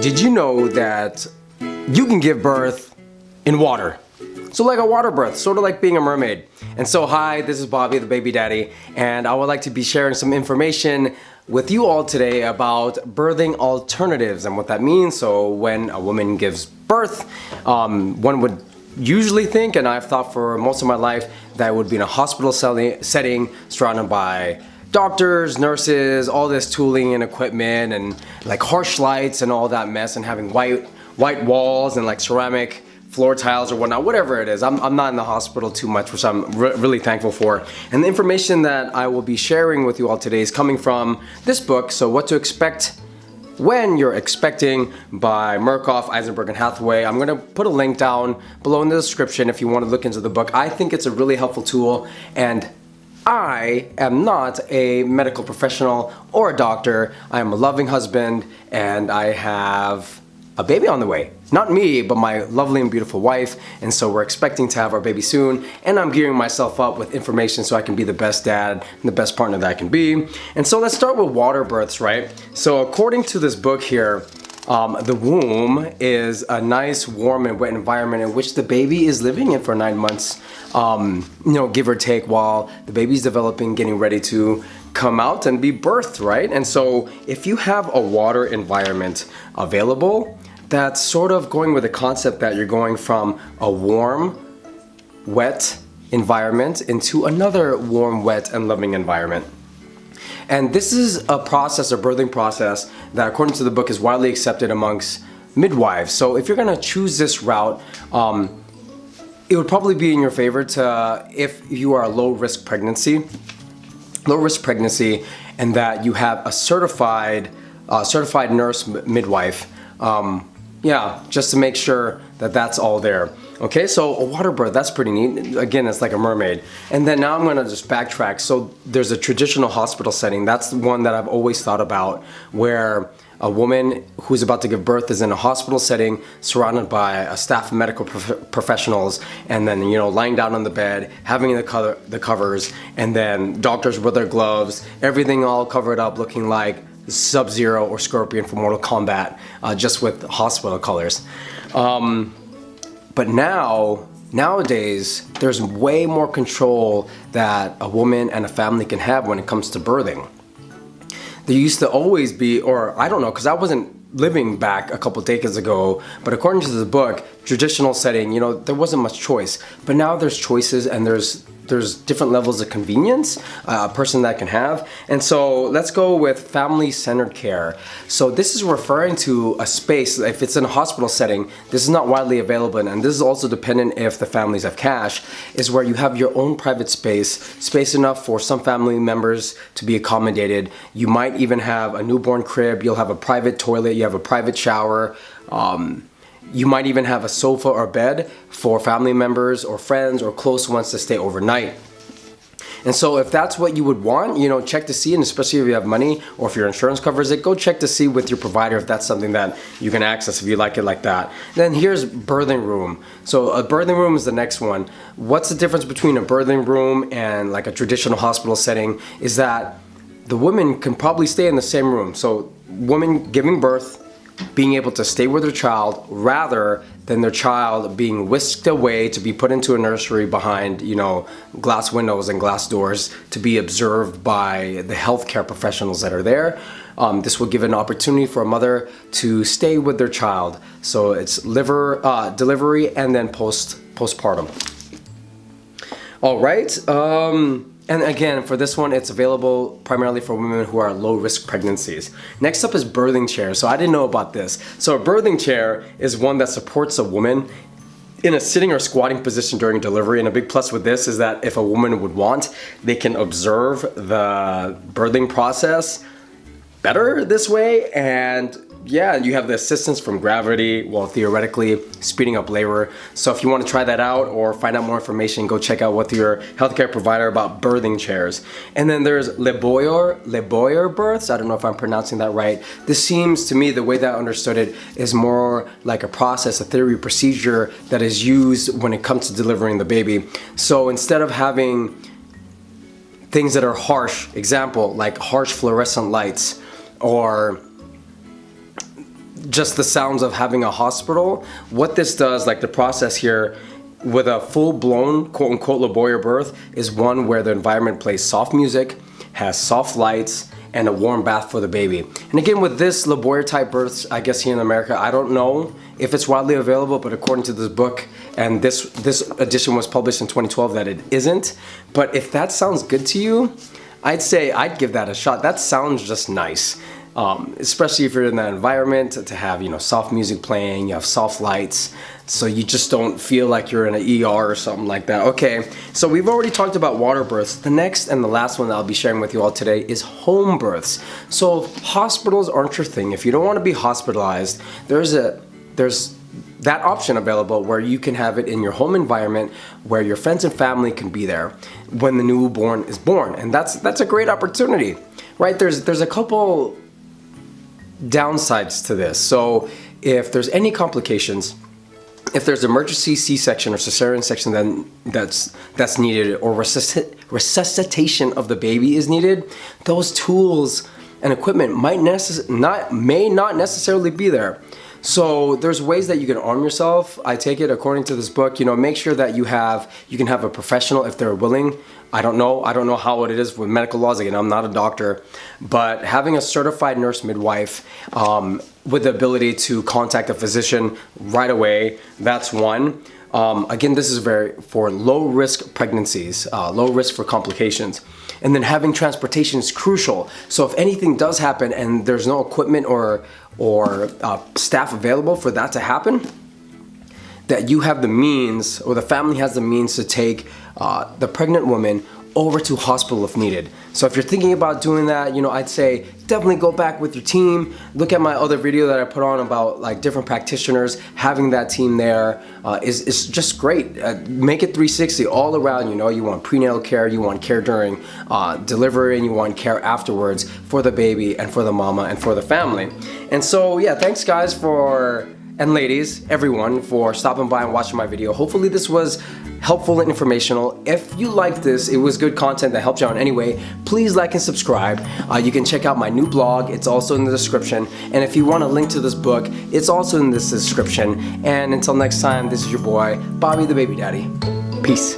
Did you know that you can give birth in water? So like a water birth, sort of like being a mermaid. And so hi, this is Bobby, the baby daddy, and I would like to be sharing some information with you all today about birthing alternatives and what that means. So when a woman gives birth, one would usually think, and I've thought for most of my life, that it would be in a hospital setting surrounded by doctors, nurses, all this tooling and equipment and like harsh lights and all that mess, and having white walls and like ceramic floor tiles or whatnot, whatever it is. I'm not in the hospital too much, which I'm really thankful for. And the information that I will be sharing with you all today is coming from this book, So What to Expect When You're Expecting by Murkoff, Eisenberg, and Hathaway. I'm gonna put a link down below in the description if you want to look into the book. I think it's a really helpful tool, and I am not a medical professional or a doctor. I am a loving husband, and I have a baby on the way. Not me, but my lovely and beautiful wife, and so we're expecting to have our baby soon, and I'm gearing myself up with information so I can be the best dad and the best partner that I can be. And so let's start with water births, right? So according to this book here, the womb is a nice, warm, and wet environment in which the baby is living in for 9 months, give or take, while the baby's developing, getting ready to come out and be birthed, right? And so if you have a water environment available, that's sort of going with the concept that you're going from a warm, wet environment into another warm, wet, and loving environment. And this is a process, a birthing process, that according to the book is widely accepted amongst midwives. So if you're gonna choose this route, it would probably be in your favor to, if you are a low-risk pregnancy, and that you have a certified nurse midwife, just to make sure that that's all there. Okay, so a water birth, that's pretty neat. Again, it's like a mermaid. And then now I'm gonna just backtrack. So there's a traditional hospital setting. That's the one that I've always thought about, where a woman who's about to give birth is in a hospital setting, surrounded by a staff of medical professionals, and then, lying down on the bed, having the covers, and then doctors with their gloves, everything all covered up, looking like Sub-Zero or Scorpion from Mortal Kombat, just with hospital colors. But nowadays, there's way more control that a woman and a family can have when it comes to birthing. There used to always be, or I don't know, because I wasn't living back a couple decades ago, but according to the book, traditional setting, there wasn't much choice. But now there's choices, and there's different levels of convenience a person that can have. And so let's go with family-centered care. So this is referring to a space, if it's in a hospital setting, this is not widely available, and this is also dependent if the families have cash, is where you have your own private space enough for some family members to be accommodated. You might even have a newborn crib, you'll have a private toilet, you have a private shower, you might even have a sofa or bed for family members or friends or close ones to stay overnight. And so if that's what you would want, check to see, and especially if you have money or if your insurance covers it, go check to see with your provider if that's something that you can access if you like it like that. Then here's birthing room. So a birthing room is the next one. What's the difference between a birthing room and like a traditional hospital setting is that the women can probably stay in the same room. So women giving birth, being able to stay with their child rather than their child being whisked away to be put into a nursery behind, glass windows and glass doors to be observed by the healthcare professionals that are there. This will give an opportunity for a mother to stay with their child. So it's delivery and then postpartum. All right. And again, for this one, it's available primarily for women who are low-risk pregnancies. Next up is birthing chairs. So I didn't know about this. So a birthing chair is one that supports a woman in a sitting or squatting position during delivery. And a big plus with this is that if a woman would want, they can observe the birthing process better this way. And yeah, you have the assistance from gravity, well, theoretically speeding up labor. So if you want to try that out or find out more information, go check out with your healthcare provider about birthing chairs. And then there's Le Boyer births. I don't know if I'm pronouncing that right. This seems to me, the way that I understood it, is more like a process, a theory, procedure that is used when it comes to delivering the baby. So instead of having things that are harsh, example, like harsh fluorescent lights, or just the sounds of having a hospital. What this does, like the process here with a full-blown quote-unquote laborious birth, is one where the environment plays soft music, has soft lights, and a warm bath for the baby. And again, with this laborious type births, I guess here in America, I don't know if it's widely available, but according to this book, and this edition was published in 2012, that it isn't. But if that sounds good to you, I'd say I'd give that a shot. That sounds just nice. Especially if you're in that environment, to have, you know, soft music playing, you have soft lights, so you just don't feel like you're in an ER or something like that. Okay, so we've already talked about water births. The next and the last one that I'll be sharing with you all today is home births. So hospitals aren't your thing. If you don't want to be hospitalized, there's that option available where you can have it in your home environment, where your friends and family can be there when the newborn is born, and that's a great opportunity, right? There's a couple downsides to this. So if there's any complications, if there's emergency C-section or cesarean section then that's needed, or resuscitation of the baby is needed, those tools and equipment may not necessarily be there. So there's ways that you can arm yourself. I take it, according to this book, you know, make sure that you can have a professional if they're willing. I don't know how it is with medical laws. Again, I'm not a doctor, but having a certified nurse midwife with the ability to contact a physician right away, that's one. Again, this is for low risk pregnancies, low risk for complications. And then having transportation is crucial. So if anything does happen and there's no equipment or staff available for that to happen, that you have the means, or the family has the means, to take the pregnant woman over to hospital if needed. So if you're thinking about doing that, you know, I'd say definitely go back with your team. Look at my other video that I put on about like different practitioners. Having that team there is just great. Make it 360 all around. You know, you want prenatal care, you want care during delivery, and you want care afterwards for the baby and for the mama and for the family. And so yeah, thanks guys and ladies, everyone, for stopping by and watching my video. Hopefully this was helpful and informational. If you liked this, it was good content that helped you out in any way, please like and subscribe. You can check out my new blog. It's also in the description. And if you want a link to this book, it's also in this description. And until next time, this is your boy, Bobby the Baby Daddy. Peace.